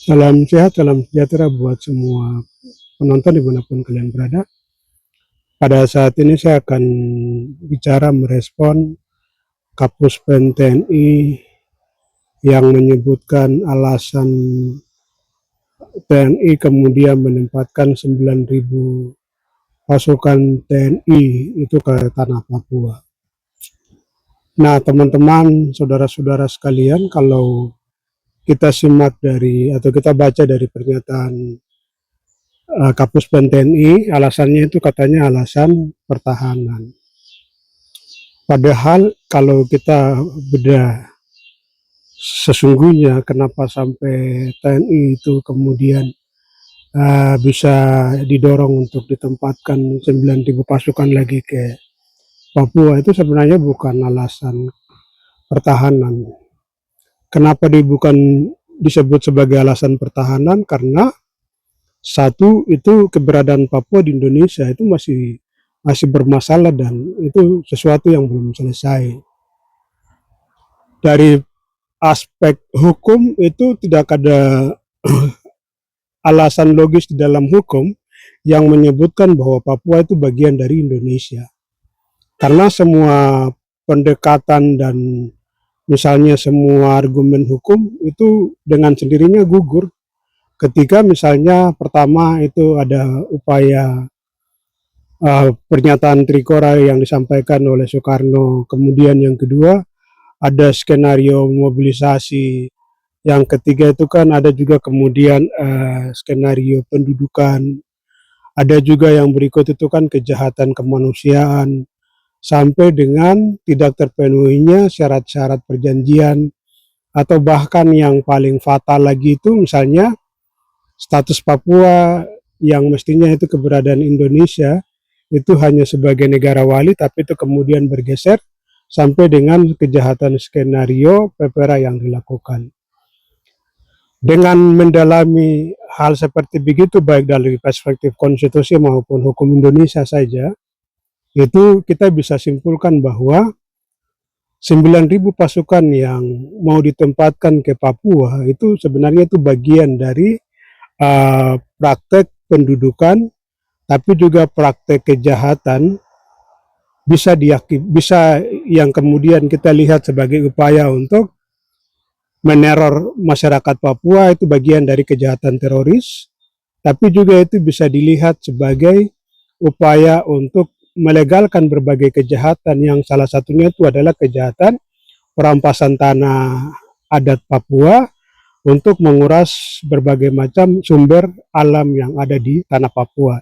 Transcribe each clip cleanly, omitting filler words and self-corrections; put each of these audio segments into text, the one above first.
Salam sehat, salam sejahtera buat semua penonton dimanapun kalian berada. Pada saat ini saya akan bicara merespon Kapus Pen TNI yang menyebutkan alasan TNI kemudian menempatkan 9.000 pasukan TNI itu ke tanah Papua. Nah, teman-teman, saudara-saudara sekalian, kalau kita simak dari atau kita baca dari pernyataan Kapus Pen TNI, alasannya itu katanya alasan pertahanan. Padahal kalau kita bedah sesungguhnya kenapa sampai TNI itu kemudian bisa didorong untuk ditempatkan 9.000 pasukan lagi ke Papua, itu sebenarnya bukan alasan pertahanan. Kenapa bukan disebut sebagai alasan pertahanan? Karena satu, itu keberadaan Papua di Indonesia itu masih bermasalah dan itu sesuatu yang belum selesai. Dari aspek hukum itu tidak ada alasan logis di dalam hukum yang menyebutkan bahwa Papua itu bagian dari Indonesia. Karena semua pendekatan dan misalnya semua argumen hukum itu dengan sendirinya gugur ketika misalnya pertama itu ada upaya pernyataan Trikora yang disampaikan oleh Soekarno, kemudian yang kedua ada skenario mobilisasi, yang ketiga itu kan ada juga kemudian skenario pendudukan, ada juga yang berikut itu kan kejahatan kemanusiaan, sampai dengan tidak terpenuhinya syarat-syarat perjanjian, atau bahkan yang paling fatal lagi itu misalnya status Papua yang mestinya itu keberadaan Indonesia itu hanya sebagai negara wali, tapi itu kemudian bergeser sampai dengan kejahatan skenario PPRA yang dilakukan. Dengan mendalami hal seperti begitu, baik dari perspektif konstitusi maupun hukum Indonesia saja, itu kita bisa simpulkan bahwa 9.000 pasukan yang mau ditempatkan ke Papua itu sebenarnya itu bagian dari praktek pendudukan, tapi juga praktek kejahatan bisa yang kemudian kita lihat sebagai upaya untuk meneror masyarakat Papua, itu bagian dari kejahatan teroris, tapi juga itu bisa dilihat sebagai upaya untuk melegalkan berbagai kejahatan, yang salah satunya itu adalah kejahatan perampasan tanah adat Papua untuk menguras berbagai macam sumber alam yang ada di tanah Papua.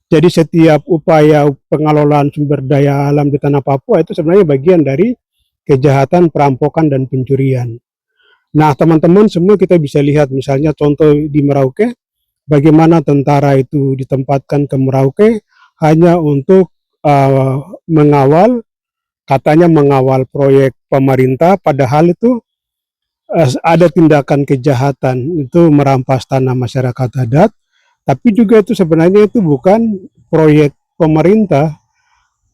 Jadi setiap upaya pengelolaan sumber daya alam di tanah Papua itu sebenarnya bagian dari kejahatan perampokan dan pencurian. Nah, teman-teman semua kita bisa lihat misalnya contoh di Merauke, bagaimana tentara itu ditempatkan ke Merauke hanya untuk mengawal, katanya mengawal proyek pemerintah, padahal itu ada tindakan kejahatan itu merampas tanah masyarakat adat, tapi juga itu sebenarnya itu bukan proyek pemerintah,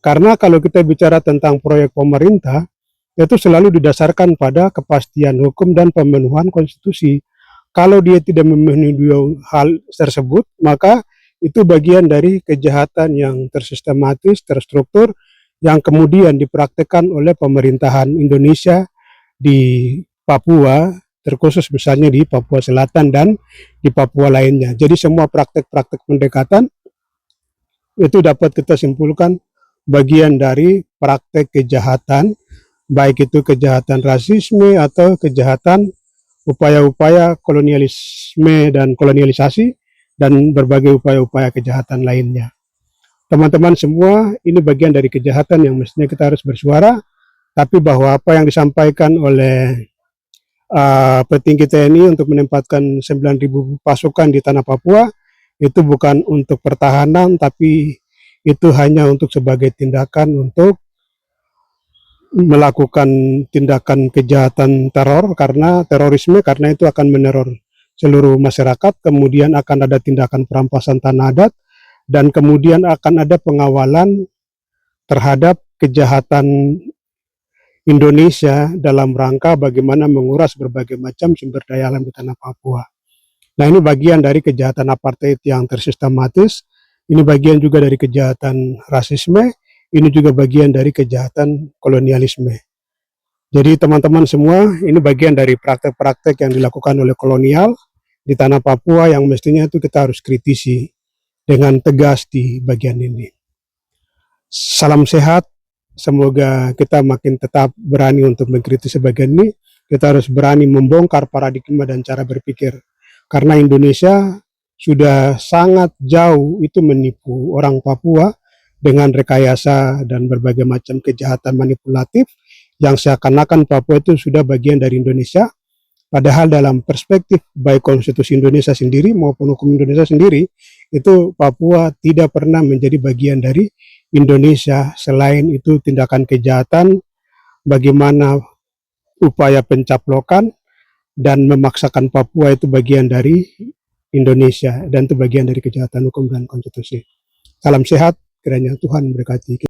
karena kalau kita bicara tentang proyek pemerintah, itu selalu didasarkan pada kepastian hukum dan pemenuhan konstitusi. Kalau dia tidak memenuhi dua hal tersebut, maka itu bagian dari kejahatan yang tersistematis, terstruktur, yang kemudian dipraktekkan oleh pemerintahan Indonesia di Papua, terkhusus misalnya di Papua Selatan dan di Papua lainnya. Jadi semua praktek-praktek pendekatan itu dapat kita simpulkan bagian dari praktek kejahatan, baik itu kejahatan rasisme atau kejahatan upaya-upaya kolonialisme dan kolonialisasi dan berbagai upaya-upaya kejahatan lainnya. Teman-teman semua, ini bagian dari kejahatan yang mestinya kita harus bersuara, tapi bahwa apa yang disampaikan oleh petinggi TNI untuk menempatkan 9.000 pasukan di tanah Papua itu bukan untuk pertahanan, tapi itu hanya untuk sebagai tindakan untuk melakukan tindakan kejahatan teror, karena terorisme, karena itu akan meneror seluruh masyarakat, kemudian akan ada tindakan perampasan tanah adat, dan kemudian akan ada pengawalan terhadap kejahatan Indonesia dalam rangka bagaimana menguras berbagai macam sumber daya alam di tanah Papua. Nah, ini bagian dari kejahatan apartheid yang tersistematis, ini bagian juga dari kejahatan rasisme, ini juga bagian dari kejahatan kolonialisme. Jadi teman-teman semua, ini bagian dari praktek-praktek yang dilakukan oleh kolonial di tanah Papua yang mestinya itu kita harus kritisi dengan tegas di bagian ini. Salam sehat, semoga kita makin tetap berani untuk mengkritisi bagian ini, kita harus berani membongkar paradigma dan cara berpikir. Karena Indonesia sudah sangat jauh itu menipu orang Papua dengan rekayasa dan berbagai macam kejahatan manipulatif yang seakan-akan Papua itu sudah bagian dari Indonesia, padahal dalam perspektif baik konstitusi Indonesia sendiri maupun hukum Indonesia sendiri, itu Papua tidak pernah menjadi bagian dari Indonesia. Selain itu tindakan kejahatan, bagaimana upaya pencaplokan dan memaksakan Papua itu bagian dari Indonesia, dan itu bagian dari kejahatan hukum dan konstitusi. Salam sehat, kiranya Tuhan memberkati kita.